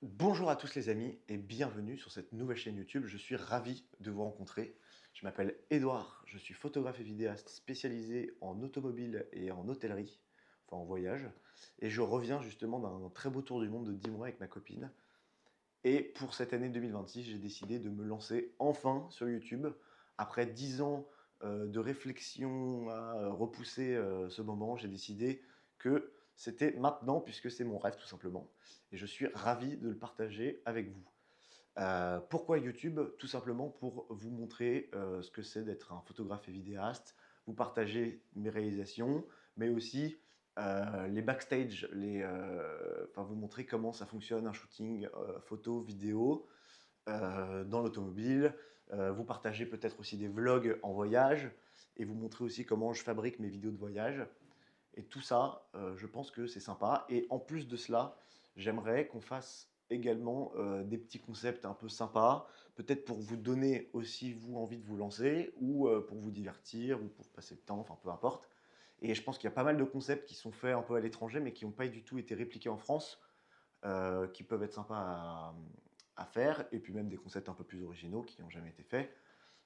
Bonjour à tous les amis et bienvenue sur cette nouvelle chaîne YouTube. Je suis ravi de vous rencontrer. Je m'appelle Edouard, je suis photographe et vidéaste spécialisé en automobile et en hôtellerie, enfin en voyage. Et je reviens justement d'un très beau tour du monde de 10 mois avec ma copine. Et pour cette année 2026, j'ai décidé de me lancer enfin sur YouTube. Après 10 ans de réflexion à repousser ce moment, j'ai décidé que c'était maintenant puisque c'est mon rêve tout simplement. Et je suis ravi de le partager avec vous. Pourquoi YouTube? Tout simplement pour vous montrer ce que c'est d'être un photographe et vidéaste, vous partager mes réalisations, mais aussi les backstage, enfin, vous montrer comment ça fonctionne un shooting photo, vidéo dans l'automobile, vous partager peut-être aussi des vlogs en voyage, et vous montrer aussi comment je fabrique mes vidéos de voyage. Et tout ça, je pense que c'est sympa. Et en plus de cela, j'aimerais qu'on fasse également des petits concepts un peu sympas, peut-être pour vous donner aussi, vous, envie de vous lancer, ou pour vous divertir, ou pour passer le temps, enfin peu importe. Et je pense qu'il y a pas mal de concepts qui sont faits un peu à l'étranger, mais qui n'ont pas du tout été répliqués en France, qui peuvent être sympas à faire, et puis même des concepts un peu plus originaux qui n'ont jamais été faits,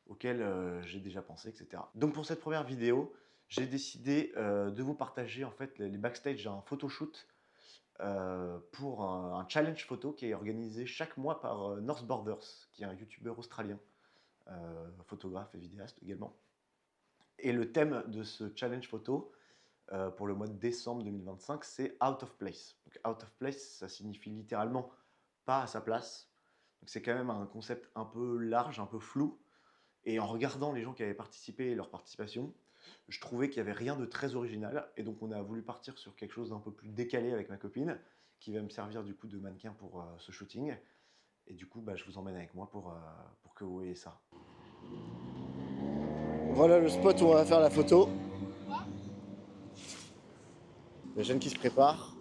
auxquels j'ai déjà pensé, etc. Donc pour cette première vidéo, j'ai décidé de vous partager en fait les backstage d'un photoshoot pour un challenge photo qui est organisé chaque mois par North Borders, qui est un youtubeur australien, photographe et vidéaste également. Et le thème de ce challenge photo pour le mois de décembre 2025, c'est Out of Place. Donc Out of Place, ça signifie littéralement pas à sa place. Donc c'est quand même un concept un peu large, un peu flou. Et en regardant les gens qui avaient participé et leur participation, je trouvais qu'il n'y avait rien de très original. Et donc on a voulu partir sur quelque chose d'un peu plus décalé avec ma copine, qui va me servir du coup de mannequin pour ce shooting. Et du coup, je vous emmène avec moi pour que vous voyez ça. Voilà le spot où on va faire la photo. Le jeune qui se prépare.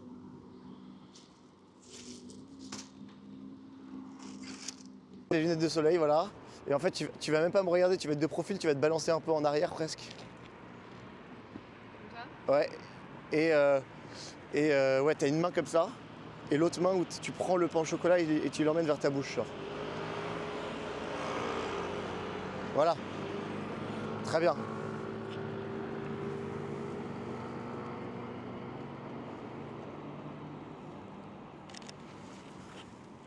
Les lunettes de soleil, voilà. Et en fait, tu vas même pas me regarder, tu vas être de profil, tu vas te balancer un peu en arrière presque. Comme ça? Ouais. Ouais, t'as une main comme ça, et l'autre main où tu prends le pain au chocolat et tu l'emmènes vers ta bouche. Genre. Voilà. Très bien.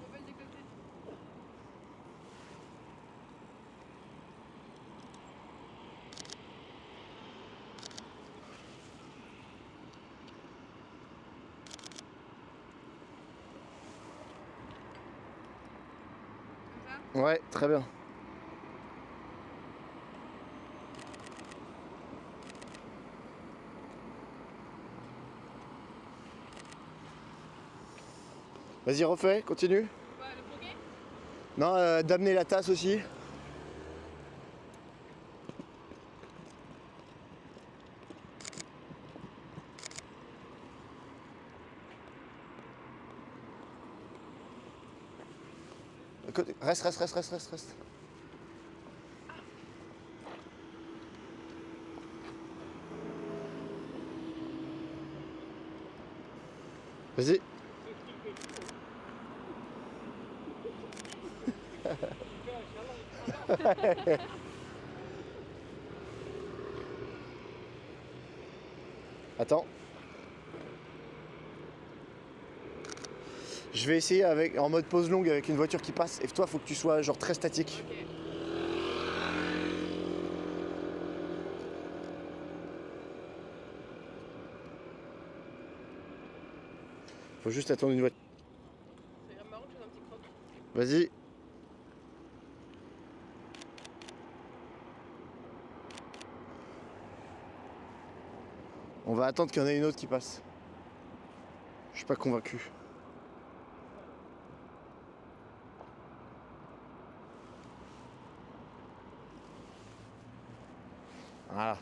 Rebelle de côté. Comme ça? Ouais, très bien. Vas-y, refais, continue. Quoi, le poké? Non, d'amener la tasse aussi. Reste. Vas-y. Attends. Je vais essayer en mode pause longue avec une voiture qui passe. Et toi, faut que tu sois genre très statique. Ok. Faut juste attendre une voiture. Ça serait marrant que je fasse un petit croc. Vas-y. On va attendre qu'il y en ait une autre qui passe. Je suis pas convaincu. Voilà.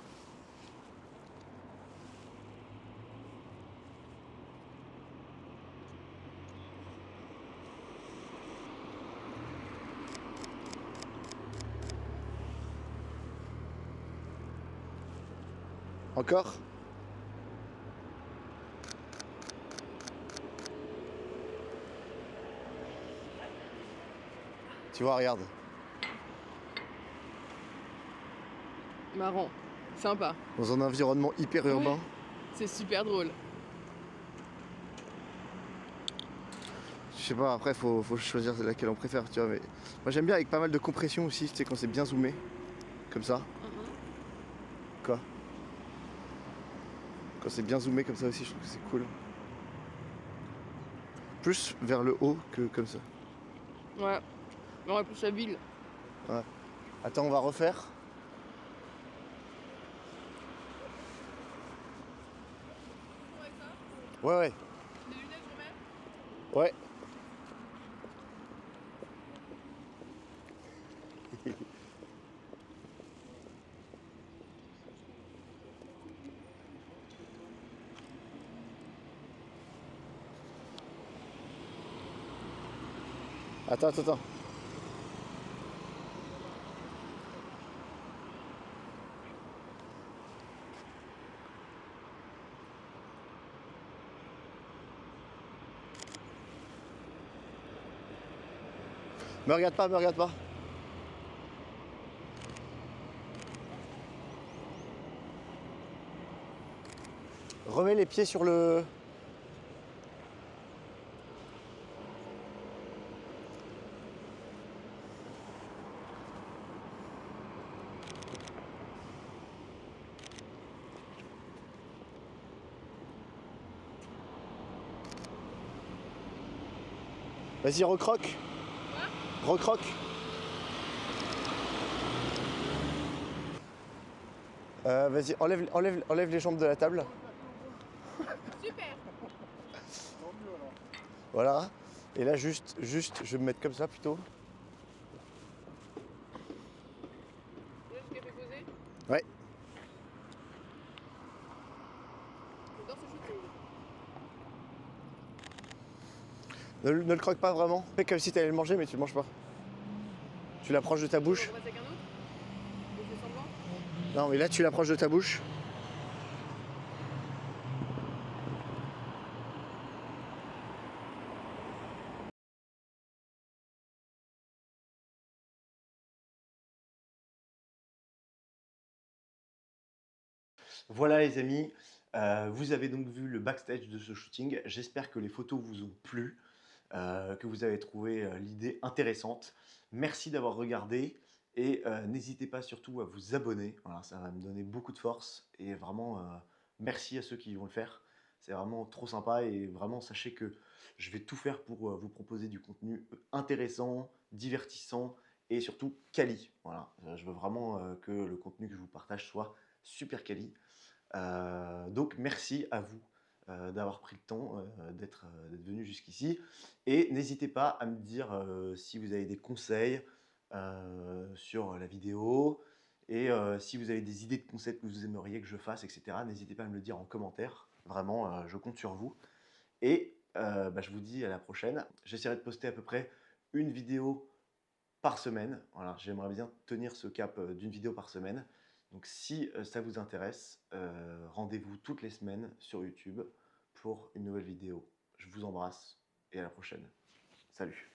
Encore? Tu vois, regarde. Marrant. Sympa. Dans un environnement hyper urbain. Ouais. C'est super drôle. Je sais pas, après faut choisir laquelle on préfère, tu vois, mais moi j'aime bien avec pas mal de compression aussi, tu sais, quand c'est bien zoomé, comme ça. Quoi? Quand c'est bien zoomé comme ça aussi, je trouve que c'est cool. Plus vers le haut que comme ça. Ouais. Ouais, plus la ville. Ouais. Attends, on va refaire. Ouais, ouais. Les lunettes, je remets. Ouais. Attends. Me regarde pas, me regarde pas. Remets les pieds sur le... Vas-y, recroque. Recroque. Vas-y, enlève les jambes de la table. Super. Voilà. Et là, juste, je vais me mettre comme ça plutôt. Là, ce café posé. Ouais. J'adore ce shooting. Ne le croque pas vraiment. Fais comme si t'allais le manger, mais tu le manges pas. Tu l'approches de ta bouche. On repasse avec un autre. On fait semblant. Non, mais là, tu l'approches de ta bouche. Voilà les amis, vous avez donc vu le backstage de ce shooting. J'espère que les photos vous ont plu, que vous avez trouvé l'idée intéressante. Merci d'avoir regardé et n'hésitez pas surtout à vous abonner. Voilà, ça va me donner beaucoup de force et vraiment merci à ceux qui vont le faire. C'est vraiment trop sympa et vraiment sachez que je vais tout faire pour vous proposer du contenu intéressant, divertissant et surtout quali. Voilà, je veux vraiment que le contenu que je vous partage soit super quali. Donc merci à vous d'avoir pris le temps d'être venu jusqu'ici. Et n'hésitez pas à me dire si vous avez des conseils sur la vidéo et si vous avez des idées de concepts que vous aimeriez que je fasse, etc. N'hésitez pas à me le dire en commentaire. Vraiment, je compte sur vous. Et je vous dis à la prochaine. J'essaierai de poster à peu près une vidéo par semaine. Voilà, j'aimerais bien tenir ce cap d'une vidéo par semaine. Donc si ça vous intéresse, rendez-vous toutes les semaines sur YouTube pour une nouvelle vidéo. Je vous embrasse et à la prochaine. Salut!